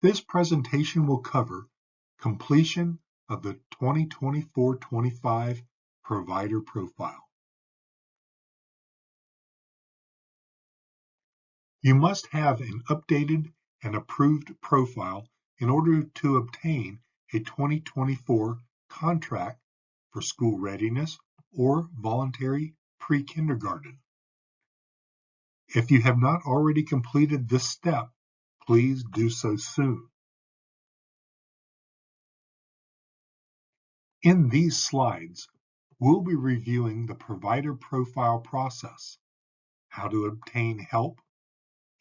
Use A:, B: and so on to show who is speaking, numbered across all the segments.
A: This presentation will cover completion of the 2024-25 Provider Profile. You must have an updated and approved profile in order to obtain a 2024 contract for school readiness or voluntary pre-kindergarten. If you have not already completed this step, please do so soon. In these slides, we'll be reviewing the provider profile process, how to obtain help,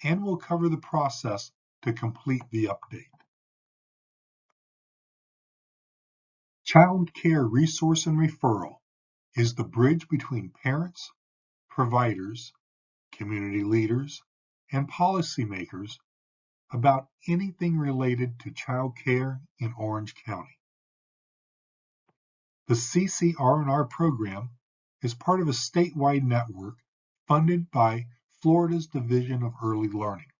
A: and we'll cover the process to complete the update. Child Care Resource and Referral is the bridge between parents, providers, community leaders, and policymakers about anything related to child care in Orange County. The CCR&R program is part of a statewide network funded by Florida's Division of Early Learning.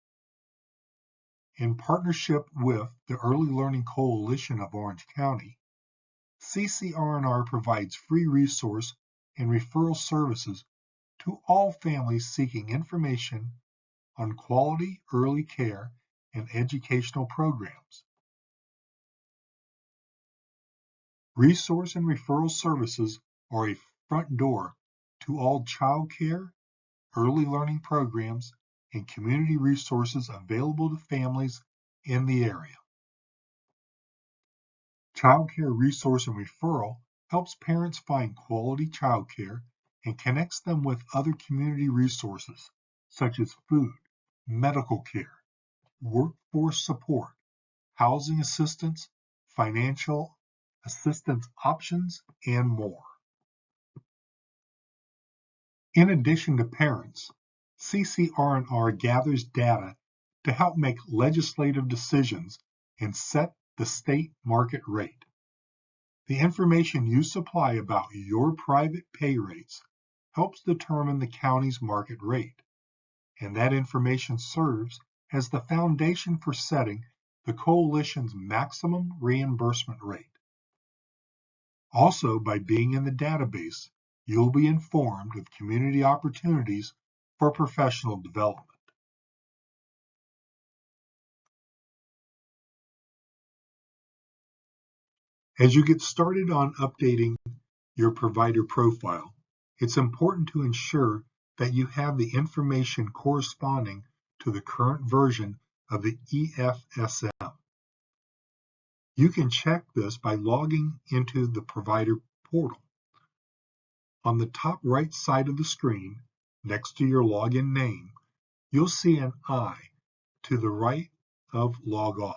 A: In partnership with the Early Learning Coalition of Orange County, CCR&R provides free resource and referral services to all families seeking information on quality early care and educational programs. Resource and referral services are a front door to all child care, early learning programs, and community resources available to families in the area. Child Care Resource and Referral helps parents find quality child care and connects them with other community resources such as food, medical care, workforce support, housing assistance, financial assistance options, and more. In addition to parents, CCR&R gathers data to help make legislative decisions and set the state market rate. The information you supply about your private pay rates helps determine the county's market rate, and that information serves as the foundation for setting the coalition's maximum reimbursement rate. Also, by being in the database, you'll be informed of community opportunities for professional development. As you get started on updating your provider profile, it's important to ensure that you have the information corresponding to the current version of the EFSM. You can check this by logging into the provider portal. On the top right side of the screen, next to your login name, you'll see an I to the right of Log Off.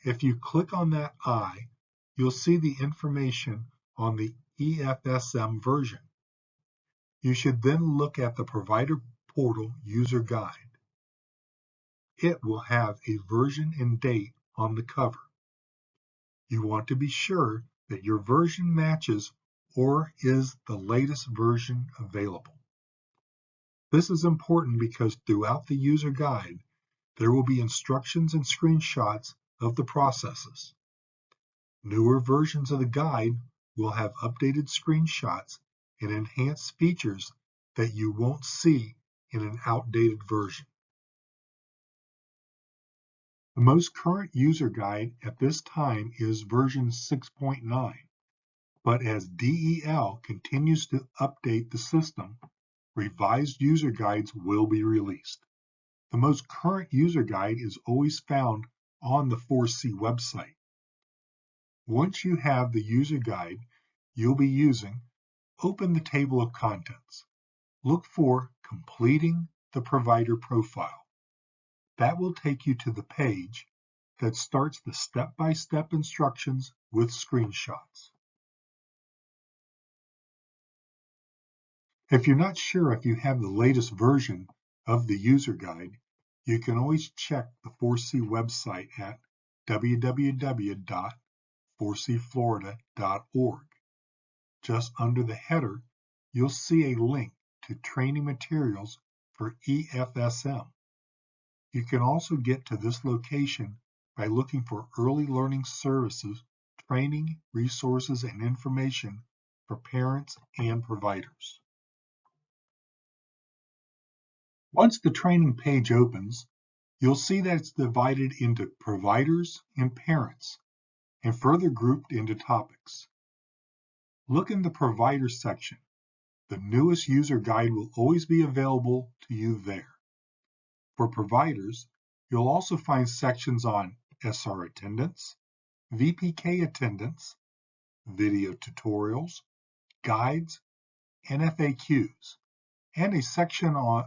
A: If you click on that I, you'll see the information on the EFSM version. You should then look at the Provider Portal User Guide. It will have a version and date on the cover. You want to be sure that your version matches or is the latest version available. This is important because throughout the user guide, there will be instructions and screenshots of the processes. Newer versions of the guide will have updated screenshots and enhanced features that you won't see in an outdated version. The most current user guide at this time is version 6.9, but as DEL continues to update the system, revised user guides will be released. The most current user guide is always found on the 4C website. Once you have the user guide you'll be using, open the table of contents. Look for Completing the Provider Profile. That will take you to the page that starts the step-by-step instructions with screenshots. If you're not sure if you have the latest version of the user guide, you can always check the 4C website at www.4cflorida.org. Just under the header, you'll see a link to training materials for EFSM. You can also get to this location by looking for early learning services, training, resources, and information for parents and providers. Once the training page opens, you'll see that it's divided into providers and parents, and further grouped into topics. Look in the provider section. The newest user guide will always be available to you there. For providers, you'll also find sections on SR attendance, VPK attendance, video tutorials, guides, and FAQs, and a section on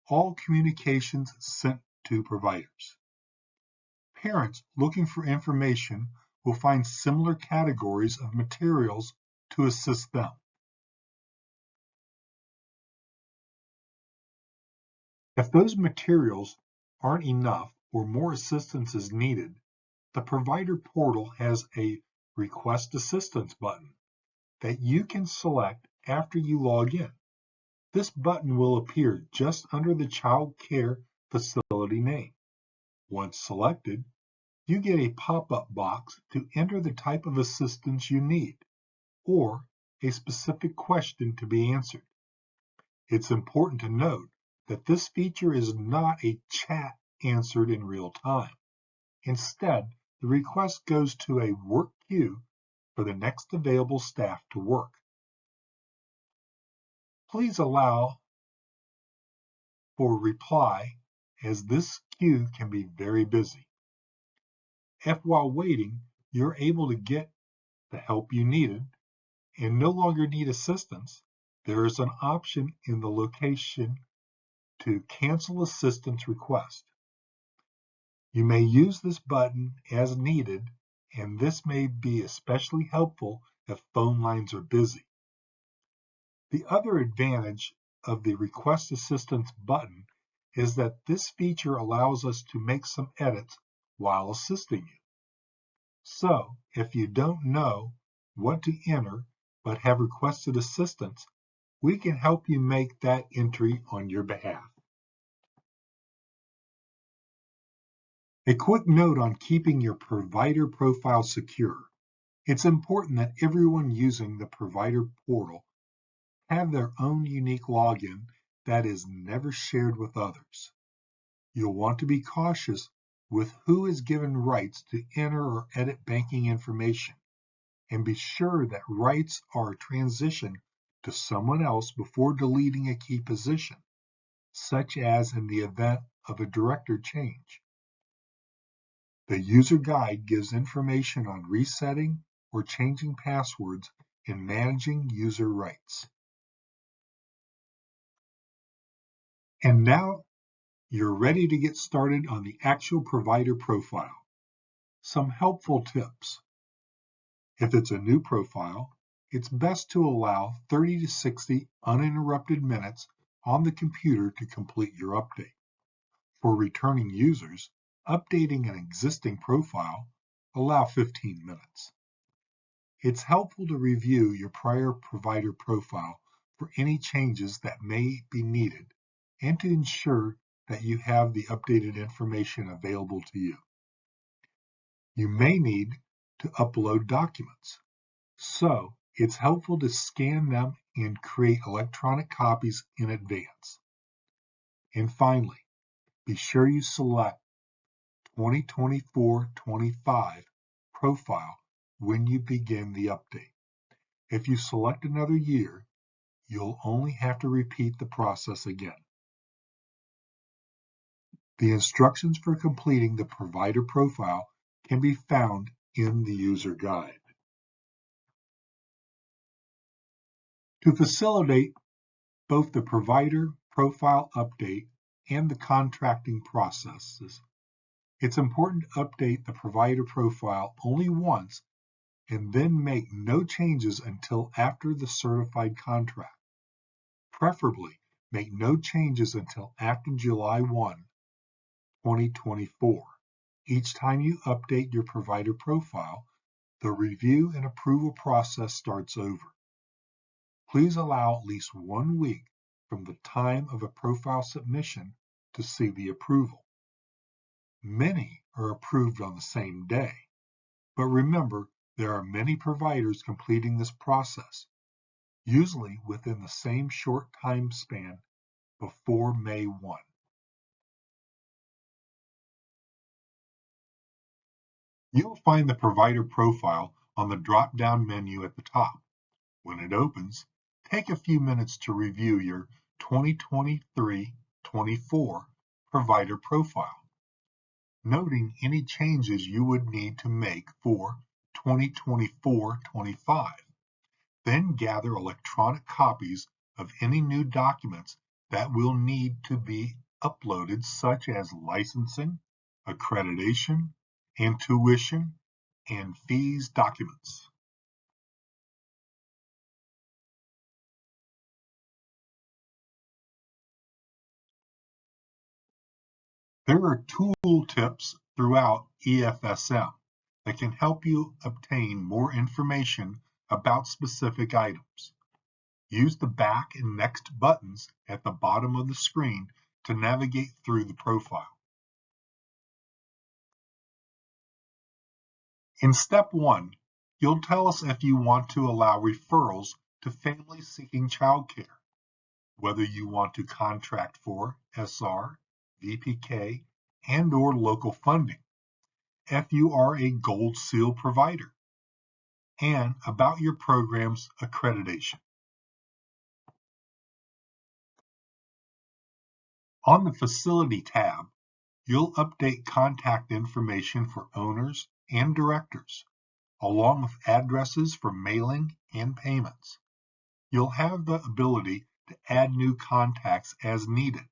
A: all communications sent to providers. Parents looking for information will find similar categories of materials to assist them. If those materials aren't enough or more assistance is needed, the provider portal has a Request Assistance button that you can select after you log in. This button will appear just under the child care facility name. Once selected, you get a pop-up box to enter the type of assistance you need or a specific question to be answered. It's important to note that this feature is not a chat answered in real time. Instead, the request goes to a work queue for the next available staff to work. Please allow for reply, as this queue can be very busy. If while waiting, you're able to get the help you needed and no longer need assistance, there is an option in the location to cancel assistance request. You may use this button as needed, and this may be especially helpful if phone lines are busy. The other advantage of the Request Assistance button is that this feature allows us to make some edits while assisting you. So, if you don't know what to enter but have requested assistance, we can help you make that entry on your behalf. A quick note on keeping your provider profile secure. It's important that everyone using the provider portal have their own unique login that is never shared with others. You'll want to be cautious with who is given rights to enter or edit banking information, and be sure that rights are transitioned to someone else before deleting a key position, such as in the event of a director change. The user guide gives information on resetting or changing passwords and managing user rights. And now you're ready to get started on the actual provider profile. Some helpful tips. If it's a new profile, it's best to allow 30 to 60 uninterrupted minutes on the computer to complete your update. For returning users, updating an existing profile, allow 15 minutes. It's helpful to review your prior provider profile for any changes that may be needed and to ensure that you have the updated information available to you. You may need to upload documents, so it's helpful to scan them and create electronic copies in advance. And finally, be sure you select 2024-25 profile when you begin the update. If you select another year, you'll only have to repeat the process again. The instructions for completing the provider profile can be found in the user guide. To facilitate both the provider profile update and the contracting processes, it's important to update the provider profile only once and then make no changes until after the certified contract. Preferably, make no changes until after July 1, 2024. Each time you update your provider profile, the review and approval process starts over. Please allow at least 1 week from the time of a profile submission to see the approval. Many are approved on the same day, but remember, there are many providers completing this process, usually within the same short time span before May 1. You'll find the provider profile on the drop-down menu at the top. When it opens, take a few minutes to review your 2023-24 provider profile, noting any changes you would need to make for 2024-25. Then gather electronic copies of any new documents that will need to be uploaded, such as licensing, accreditation, and tuition and fees documents. There are tool tips throughout EFSM that can help you obtain more information about specific items. Use the back and next buttons at the bottom of the screen to navigate through the profile. In step 1, you'll tell us if you want to allow referrals to families seeking childcare, whether you want to contract for SR, VPK, and/or local funding, if you are a Gold Seal provider, and about your program's accreditation. On the Facility tab, you'll update contact information for owners and directors, along with addresses for mailing and payments. You'll have the ability to add new contacts as needed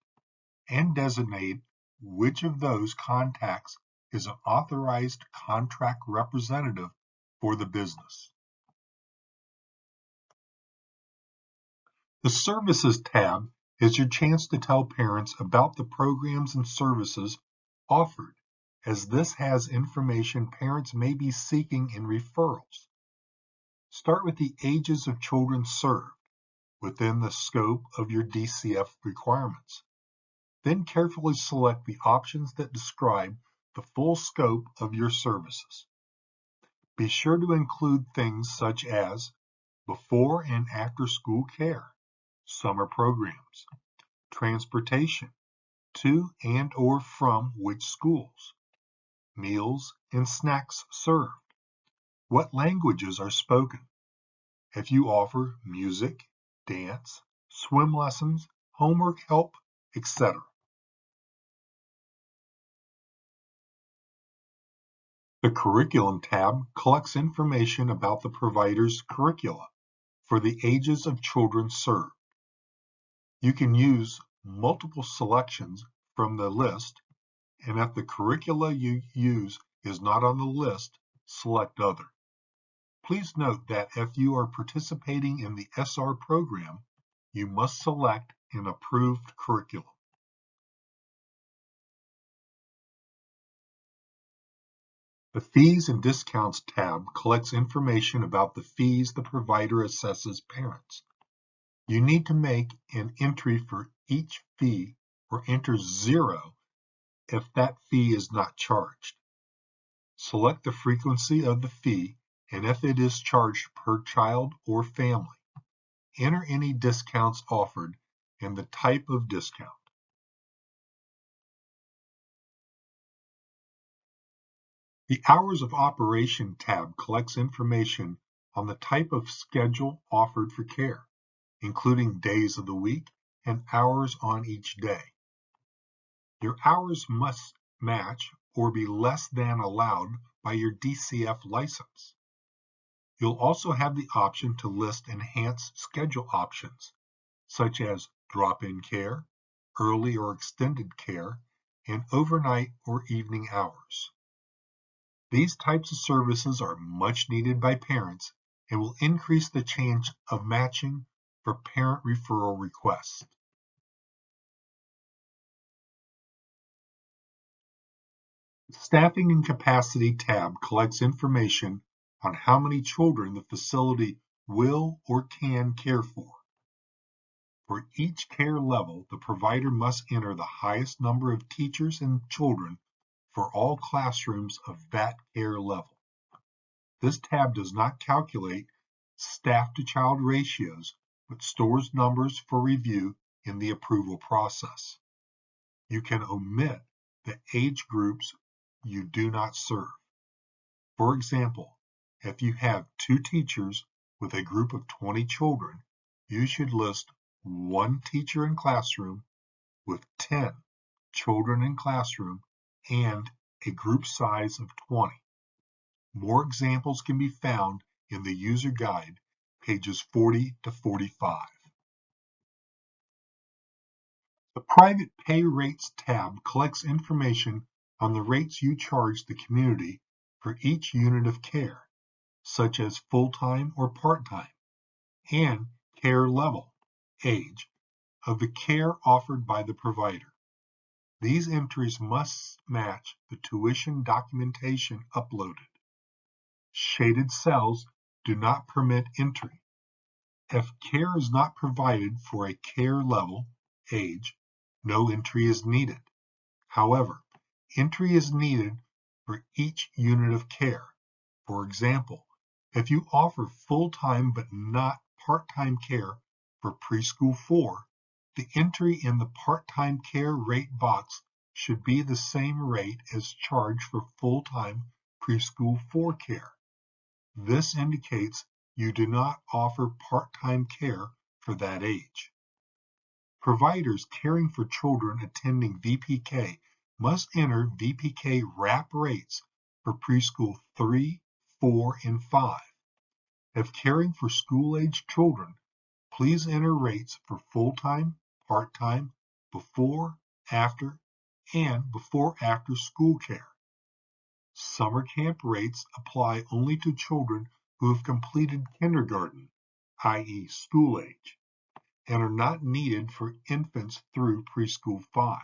A: and designate which of those contacts is an authorized contract representative for the business. The Services tab is your chance to tell parents about the programs and services offered, as this has information parents may be seeking in referrals. Start with the ages of children served within the scope of your DCF requirements. Then carefully select the options that describe the full scope of your services. Be sure to include things such as before and after school care, summer programs, transportation to and/or from which schools, meals and snacks served, what languages are spoken, if you offer music, dance, swim lessons, homework help, etc. The Curriculum tab collects information about the provider's curricula for the ages of children served. You can use multiple selections from the list, and if the curricula you use is not on the list, select Other. Please note that if you are participating in the SR program, you must select an approved curriculum. The Fees and Discounts tab collects information about the fees the provider assesses parents. You need to make an entry for each fee or enter 0 if that fee is not charged. Select the frequency of the fee and if it is charged per child or family. Enter any discounts offered and the type of discount. The Hours of Operation tab collects information on the type of schedule offered for care, including days of the week and hours on each day. Your hours must match or be less than allowed by your DCF license. You'll also have the option to list enhanced schedule options, such as drop-in care, early or extended care, and overnight or evening hours. These types of services are much needed by parents and will increase the chance of matching for parent referral requests. The Staffing and Capacity tab collects information on how many children the facility will or can care for. For each care level, the provider must enter the highest number of teachers and children for all classrooms of that care level. This tab does not calculate staff-to-child ratios, but stores numbers for review in the approval process. You can omit the age groups you do not serve. For example, if you have 2 teachers with a group of 20 children, you should list 1 teacher in classroom with 10 children in classroom and a group size of 20. More examples can be found in the user guide, pages 40 to 45. The Private Pay Rates tab collects information on the rates you charge the community for each unit of care, such as full-time or part-time, and care level, age, of the care offered by the provider. These entries must match the tuition documentation uploaded. Shaded cells do not permit entry. If care is not provided for a care level, age, no entry is needed. However, entry is needed for each unit of care. For example, if you offer full-time but not part-time care for preschool 4, the entry in the part-time care rate box should be the same rate as charged for full-time preschool 4 care. This indicates you do not offer part-time care for that age. Providers caring for children attending VPK must enter VPK wrap rates for preschool 3, 4, and 5. If caring for school-age children, please enter rates for full-time, part-time, before, after, and before-after school care. Summer camp rates apply only to children who have completed kindergarten, i.e. school age, and are not needed for infants through preschool 5.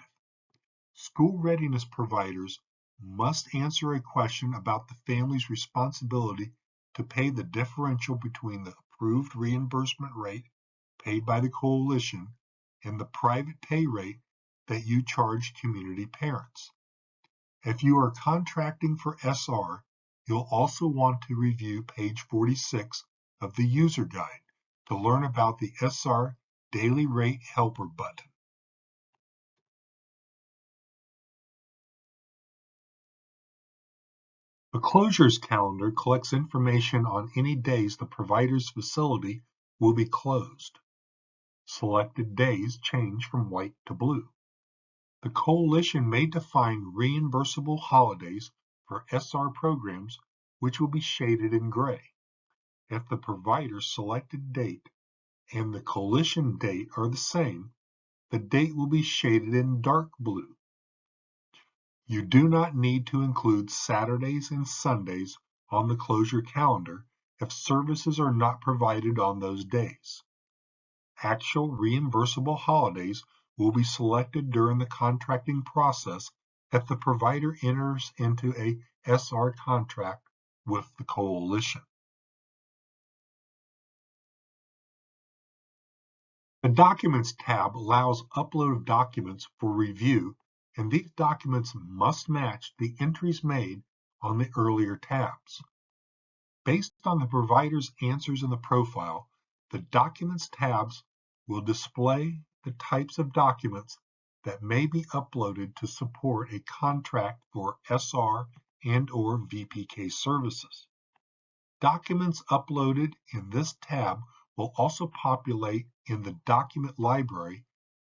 A: School readiness providers must answer a question about the family's responsibility to pay the differential between the approved reimbursement rate paid by the coalition and the private pay rate that you charge community parents. If you are contracting for SR, you'll also want to review page 46 of the user guide to learn about the SR Daily Rate Helper button. The closures calendar collects information on any days the provider's facility will be closed. Selected days change from white to blue. The coalition may define reimbursable holidays for SR programs, which will be shaded in gray. If the provider's selected date and the coalition date are the same, the date will be shaded in dark blue. You do not need to include Saturdays and Sundays on the closure calendar if services are not provided on those days. Actual reimbursable holidays will be selected during the contracting process if the provider enters into a SR contract with the coalition. The Documents tab allows upload of documents for review, and these documents must match the entries made on the earlier tabs. Based on the provider's answers in the profile, the Documents tabs will display the types of documents that may be uploaded to support a contract for SR and/or VPK services. Documents uploaded in this tab will also populate in the document library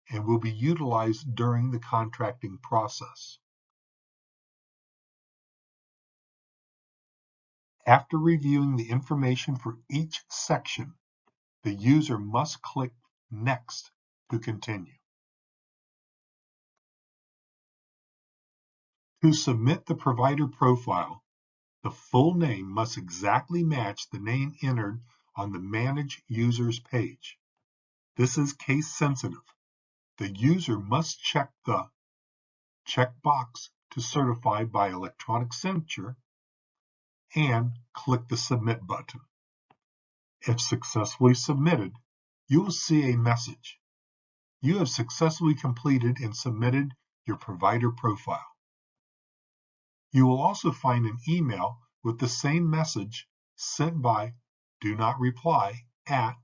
A: and will be utilized during the contracting process. After reviewing the information for each section, the user must click Next to continue. To submit the provider profile, the full name must exactly match the name entered on the Manage Users page. This is case sensitive. The user must check the checkbox to certify by electronic signature and click the Submit button. If successfully submitted, you will see a message. You have successfully completed and submitted your provider profile. You will also find an email with the same message sent by do not reply at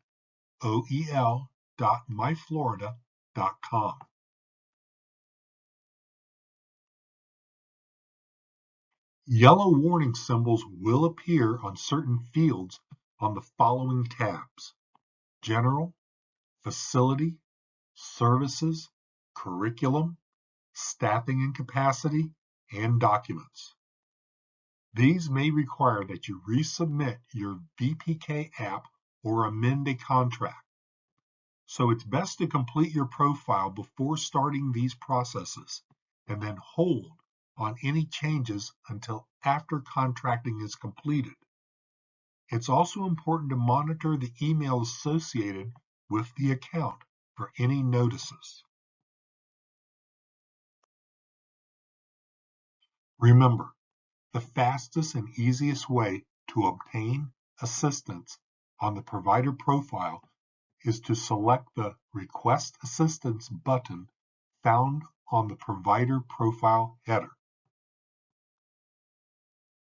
A: oel.myflorida.com. Yellow warning symbols will appear on certain fields on the following tabs: General, Facility, Services, Curriculum, Staffing and Capacity, and Documents. These may require that you resubmit your VPK app or amend a contract. So it's best to complete your profile before starting these processes and then hold on any changes until after contracting is completed. It's also important to monitor the email associated with the account for any notices. Remember, the fastest and easiest way to obtain assistance on the provider profile is to select the Request Assistance button found on the provider profile header.